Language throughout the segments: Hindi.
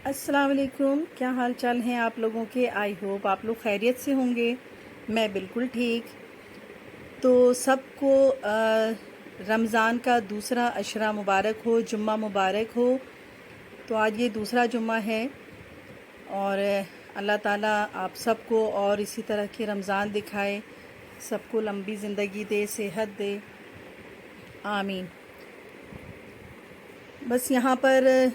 अस्सलाम वालेकुम। क्या हाल चाल हैं आप लोगों के। आई होप आप लोग खैरियत से होंगे। मैं बिल्कुल ठीक। तो सबको रमज़ान का दूसरा अशरा मुबारक हो, जुम्मा मुबारक हो। तो आज ये दूसरा जुम्मा है और अल्लाह ताला आप सबको और इसी तरह के रमज़ान दिखाए, सबको लंबी ज़िंदगी दे, सेहत दे, आमीन। बस यहाँ पर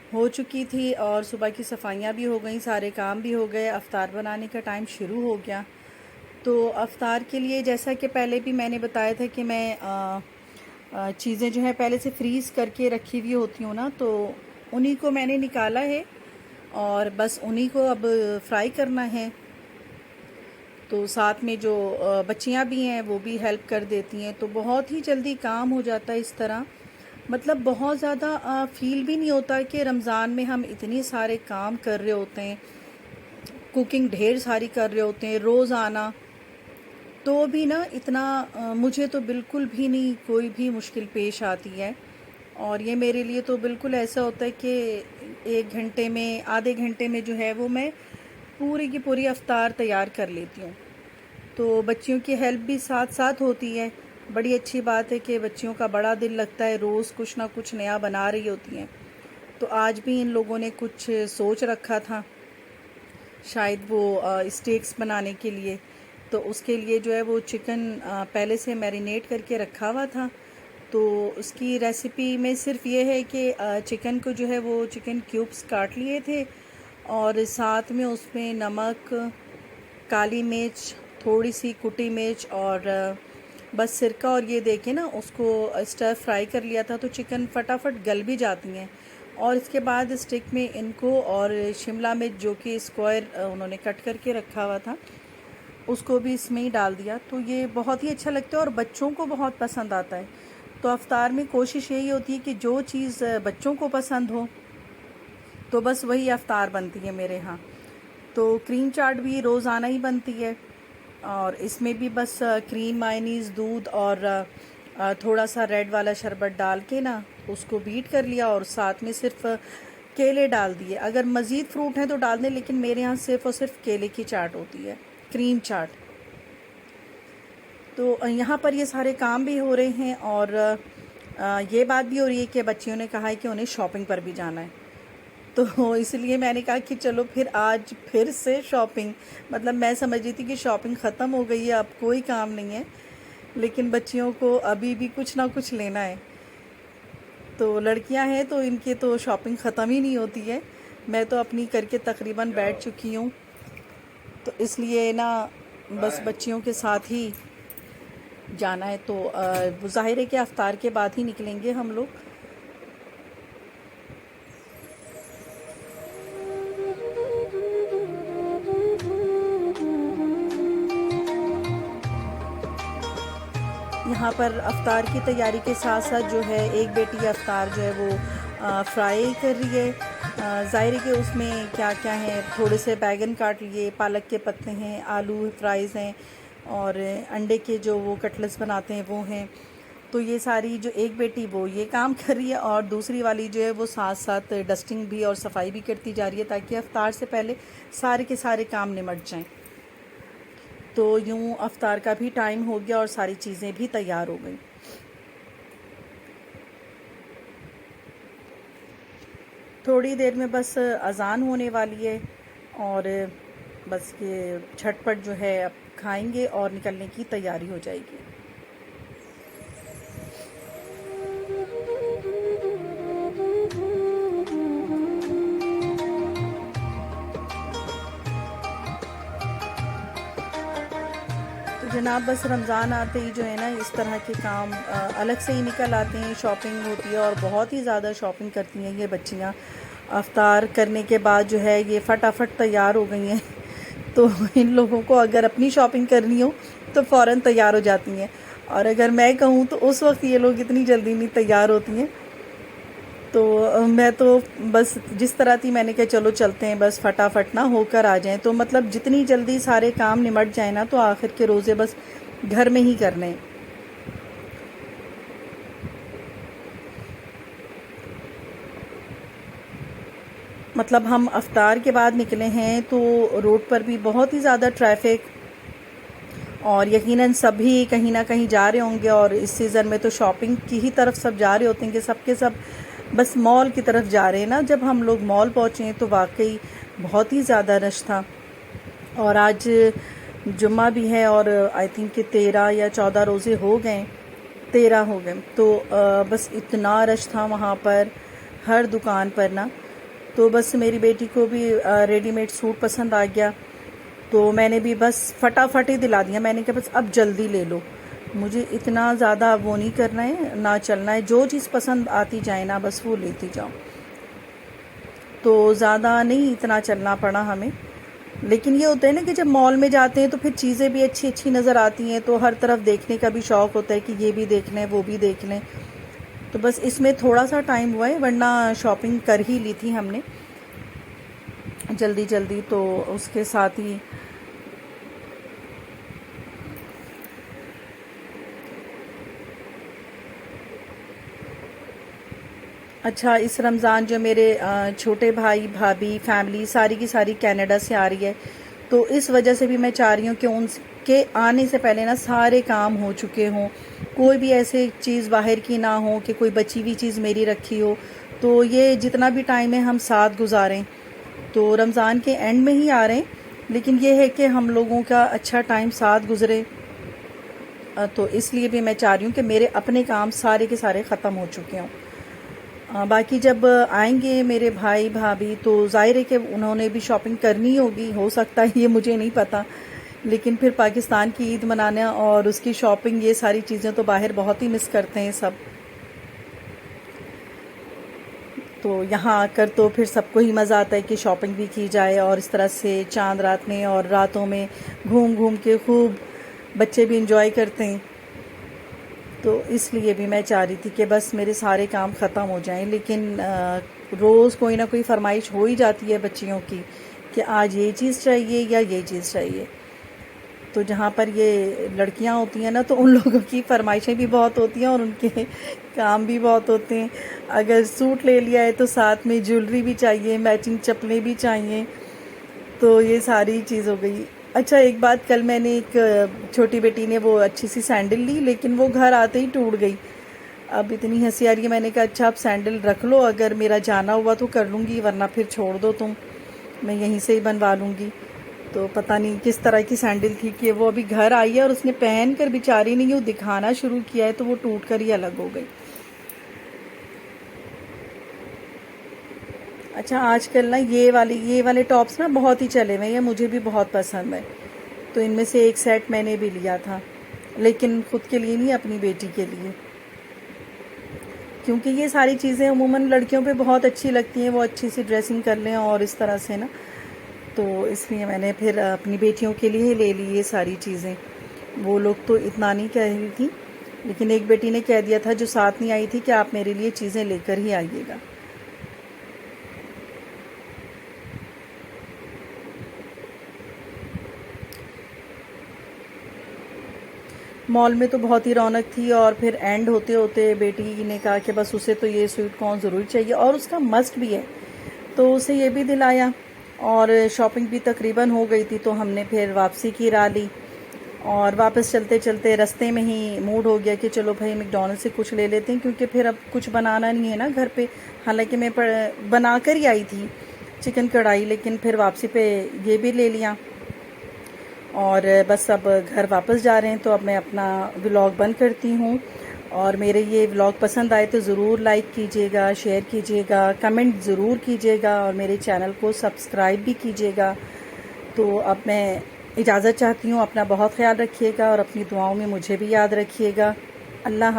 हो चुकी थी और सुबह की सफाइयाँ भी हो गई, सारे काम भी हो गए, अफ्तार बनाने का टाइम शुरू हो गया। तो अफ्तार के लिए जैसा कि पहले भी मैंने बताया था कि मैं चीज़ें जो है पहले से फ्रीज़ करके रखी हुई होती हूँ ना, तो उन्हीं को मैंने निकाला है और बस उन्हीं को अब फ्राई करना है। तो साथ में जो बच्चियाँ भी हैं वो भी हेल्प कर देती हैं, तो बहुत ही जल्दी काम हो जाता है इस तरह। मतलब बहुत ज़्यादा फ़ील भी नहीं होता कि रमज़ान में हम इतने सारे काम कर रहे होते हैं, कुकिंग ढेर सारी कर रहे होते हैं रोज़ाना। तो भी ना इतना मुझे तो बिल्कुल भी नहीं कोई भी मुश्किल पेश आती है। और ये मेरे लिए तो बिल्कुल ऐसा होता है कि 1 घंटे में, आधे घंटे में जो है वो मैं पूरी की पूरी अफ्तार तैयार कर लेती हूँ। तो बच्चियों की हेल्प भी साथ साथ होती है। बड़ी अच्छी बात है कि बच्चियों का बड़ा दिल लगता है, रोज़ कुछ ना कुछ नया बना रही होती हैं। तो आज भी इन लोगों ने कुछ सोच रखा था, शायद वो स्टेक्स बनाने के लिए। तो उसके लिए जो है वो चिकन पहले से मैरिनेट करके रखा हुआ था। तो उसकी रेसिपी में सिर्फ ये है कि चिकन को जो है वो चिकन क्यूब्स काट लिए थे और साथ में उसमें नमक, काली मिर्च, थोड़ी सी कुटी मिर्च और बस सिरका और ये देके ना उसको स्टर फ्राई कर लिया था। तो चिकन फटाफट गल भी जाती हैं। और इसके बाद स्टिक में इनको और शिमला मिर्च जो कि स्क्वायर उन्होंने कट करके रखा हुआ था उसको भी इसमें ही डाल दिया। तो ये बहुत ही अच्छा लगता है और बच्चों को बहुत पसंद आता है। तो अफ्तार में कोशिश यही होती है कि जो चीज़ बच्चों को पसंद हो तो बस वही अफ्तार बनती है मेरे यहाँ। तो क्रीम चाट भी रोज़ाना ही बनती है और इसमें भी बस क्रीम, मायनीज़, दूध और थोड़ा सा रेड वाला शरबत डाल के ना उसको बीट कर लिया और साथ में सिर्फ केले डाल दिए। अगर मज़ीद फ्रूट हैं तो डाल दें, लेकिन मेरे यहाँ सिर्फ़ और सिर्फ केले की चाट होती है, क्रीम चाट। तो यहाँ पर ये सारे काम भी हो रहे हैं और ये बात भी हो रही है कि बच्चियों ने कहा है कि उन्हें शॉपिंग पर भी जाना है। तो इसलिए मैंने कहा कि चलो फिर आज फिर से शॉपिंग। मतलब मैं समझ रही थी कि शॉपिंग ख़त्म हो गई है, अब कोई काम नहीं है, लेकिन बच्चियों को अभी भी कुछ ना कुछ लेना है। तो लड़कियां हैं तो इनकी तो शॉपिंग ख़त्म ही नहीं होती है। मैं तो अपनी करके तकरीबन बैठ चुकी हूँ। तो इसलिए ना बस बच्चियों के साथ ही जाना है। तो वो ज़ाहिर है कि अफ्तार के बाद ही निकलेंगे हम लोग। यहाँ पर अफ्तार की तैयारी के साथ साथ जो है एक बेटी अफ्तार जो है वो फ्राई कर रही है। ज़ाहिर है कि उसमें क्या क्या है, थोड़े से बैगन काट लिए, पालक के पत्ते हैं, आलू फ्राइज़ हैं और अंडे के जो वो कटलेट्स बनाते हैं वो हैं। तो ये सारी जो एक बेटी वो ये काम कर रही है और दूसरी वाली जो है वो साथ साथ डस्टिंग भी और सफाई भी करती जा रही है ताकि अफ्तार से पहले सारे के सारे काम निमट जाएं। तो यूँ अफ्तार का भी टाइम हो गया और सारी चीज़ें भी तैयार हो गई। थोड़ी देर में बस अज़ान होने वाली है और बस ये झटपट जो है अब खाएंगे और निकलने की तैयारी हो जाएगी। तो जनाब बस रमज़ान आते ही जो है ना इस तरह के काम अलग से ही निकल आते हैं। शॉपिंग होती है और बहुत ही ज़्यादा शॉपिंग करती हैं ये बच्चियाँ। अफ्तार करने के बाद जो है ये फटाफट तैयार हो गई हैं। तो इन लोगों को अगर अपनी शॉपिंग करनी हो तो फ़ौरन तैयार हो जाती हैं, और अगर मैं कहूँ तो उस वक्त ये लोग इतनी जल्दी नहीं तैयार होती हैं। तो मैं तो बस जिस तरह थी मैंने कहा चलो चलते हैं, बस फटाफट ना होकर आ जाएं। तो मतलब जितनी जल्दी सारे काम निमट जाए ना तो आखिर के रोज़े बस घर में ही करने हैं। मतलब हम अफ्तार के बाद निकले हैं तो रोड पर भी बहुत ही ज़्यादा ट्रैफिक, और यकीनन सभी कहीं ना कहीं जा रहे होंगे। और इस सीज़न में तो शॉपिंग की ही तरफ सब जा रहे होते हैं कि सब के सब बस मॉल की तरफ जा रहे हैं ना। जब हम लोग मॉल पहुँचे तो वाकई बहुत ही ज़्यादा रश था। और आज जुम्मा भी है और आई थिंक कि 13 या 14 रोज़े हो गए, 13 हो गए। तो बस इतना रश था वहाँ पर हर दुकान पर ना। तो बस मेरी बेटी को भी रेडीमेड सूट पसंद आ गया, तो मैंने भी बस फटाफट ही दिला दिया। मैंने कहा बस अब जल्दी ले लो, मुझे इतना ज़्यादा वो नहीं करना है ना चलना है, जो चीज़ पसंद आती जाए ना बस वो लेती जाओ। तो ज़्यादा नहीं इतना चलना पड़ा हमें। लेकिन ये होता है ना कि जब मॉल में जाते हैं तो फिर चीज़ें भी अच्छी अच्छी नज़र आती हैं, तो हर तरफ देखने का भी शौक़ होता है कि ये भी देख लें वो भी देख लें। तो बस इसमें थोड़ा सा टाइम हुआ है, वरना शॉपिंग कर ही ली थी हमने जल्दी जल्दी। तो उसके साथ ही अच्छा, इस रमज़ान जो मेरे छोटे भाई भाभी फैमिली सारी की सारी कनाडा से आ रही है, तो इस वजह से भी मैं चाह रही हूँ कि उनके आने से पहले ना सारे काम हो चुके हों, कोई भी ऐसे चीज़ बाहर की ना हो कि कोई बची हुई चीज़ मेरी रखी हो। तो ये जितना भी टाइम है हम साथ गुजारें। तो रमज़ान के एंड में ही आ रहे हैं, लेकिन ये है कि हम लोगों का अच्छा टाइम साथ गुजरे। तो इसलिए भी मैं चाह रही हूँ कि मेरे अपने काम सारे के सारे ख़त्म हो चुके हों। बाकी जब आएंगे मेरे भाई भाभी तो ज़ाहिर है कि उन्होंने भी शॉपिंग करनी होगी, हो सकता है, ये मुझे नहीं पता। लेकिन फिर पाकिस्तान की ईद मनाना और उसकी शॉपिंग, ये सारी चीज़ें तो बाहर बहुत ही मिस करते हैं सब। तो यहाँ आकर तो फिर सबको ही मज़ा आता है कि शॉपिंग भी की जाए, और इस तरह से चांद रात में और रातों में घूम घूम के खूब बच्चे भी इंजॉय करते हैं। तो इसलिए भी मैं चाह रही थी कि बस मेरे सारे काम ख़त्म हो जाएं। लेकिन रोज़ कोई ना कोई फरमाइश हो ही जाती है बच्चियों की कि आज ये चीज़ चाहिए या ये चीज़ चाहिए। तो जहाँ पर ये लड़कियाँ होती हैं ना, तो उन लोगों की फरमाइशें भी बहुत होती हैं और उनके काम भी बहुत होते हैं। अगर सूट ले लिया है तो साथ में ज्वेलरी भी चाहिए, मैचिंग चप्पलें भी चाहिए। तो ये सारी चीज़ हो गई। अच्छा, एक बात, कल मैंने एक छोटी बेटी ने वो अच्छी सी सैंडल ली, लेकिन वो घर आते ही टूट गई। अब इतनी हंसी आ रही है। मैंने कहा अच्छा आप सैंडल रख लो, अगर मेरा जाना हुआ तो कर लूँगी, वरना फिर छोड़ दो तुम, मैं यहीं से ही बनवा लूँगी। तो पता नहीं किस तरह की सैंडल थी कि वो अभी घर आई है और उसने पहन कर बेचारी ने यूँ दिखाना शुरू किया है तो वो टूट कर ही अलग हो गई। अच्छा, आजकल ना ये वाले टॉप्स ना बहुत ही चले हुए हैं, मुझे भी बहुत पसंद है। तो इनमें से एक सेट मैंने भी लिया था, लेकिन ख़ुद के लिए नहीं, अपनी बेटी के लिए, क्योंकि ये सारी चीज़ें अमूमन लड़कियों पे बहुत अच्छी लगती हैं, वो अच्छी सी ड्रेसिंग कर लें और इस तरह से ना। तो इसलिए मैंने फिर अपनी बेटियों के लिए ही ले ली ये सारी चीज़ें। वो लोग तो इतना नहीं कह रही थी, लेकिन एक बेटी ने कह दिया था जो साथ नहीं आई थी कि आप मेरे लिए चीज़ें लेकर ही आइएगा। मॉल में तो बहुत ही रौनक थी, और फिर एंड होते होते बेटी ने कहा कि बस उसे तो ये स्वीट कॉर्न ज़रूर चाहिए और उसका मस्ट भी है, तो उसे ये भी दिलाया। और शॉपिंग भी तकरीबन हो गई थी, तो हमने फिर वापसी की राह ली। और वापस चलते चलते रास्ते में ही मूड हो गया कि चलो भाई मैकडॉनल्ड से कुछ ले लेते हैं, क्योंकि फिर अब कुछ बनाना नहीं है ना घर पे। हालांकि मैं बना कर ही आई थी चिकन कढ़ाई, लेकिन फिर वापसी पे ये भी ले लिया। और बस अब घर वापस जा रहे हैं, तो अब मैं अपना व्लॉग बंद करती हूँ। और मेरे ये व्लॉग पसंद आए तो ज़रूर लाइक कीजिएगा, शेयर कीजिएगा, कमेंट ज़रूर कीजिएगा, और मेरे चैनल को सब्सक्राइब भी कीजिएगा। तो अब मैं इजाज़त चाहती हूँ। अपना बहुत ख्याल रखिएगा और अपनी दुआओं में मुझे भी याद रखिएगा। अल्लाह।